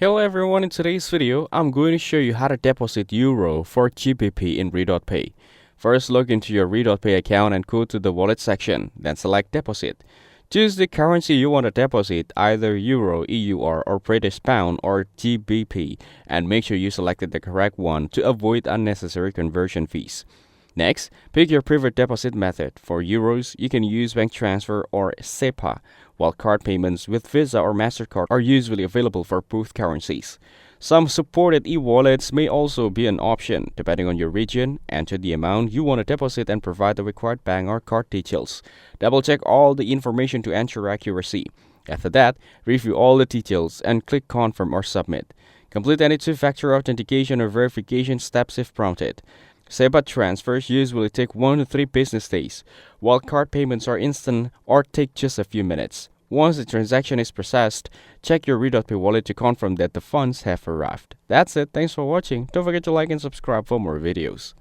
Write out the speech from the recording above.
Hello everyone, in today's video, I'm going to show you how to deposit Euro for GBP in Redotpay. First, log into your Redotpay account and go to the wallet section, then select deposit. Choose the currency you want to deposit, either Euro, EUR, or British Pound, or GBP, and make sure you selected the correct one to avoid unnecessary conversion fees. Next, pick your preferred deposit method. For Euros, you can use bank transfer or SEPA, while card payments with Visa or MasterCard are usually available for both currencies. Some supported e-wallets may also be an option. Depending on your region, enter the amount you want to deposit and provide the required bank or card details. Double-check all the information to ensure accuracy. After that, review all the details and click Confirm or Submit. Complete any two-factor authentication or verification steps if prompted. SEPA transfers usually take 1 to 3 business days, while card payments are instant or take just a few minutes. Once the transaction is processed, check your Redotpay wallet to confirm that the funds have arrived. That's it. Thanks for watching. Don't forget to like and subscribe for more videos.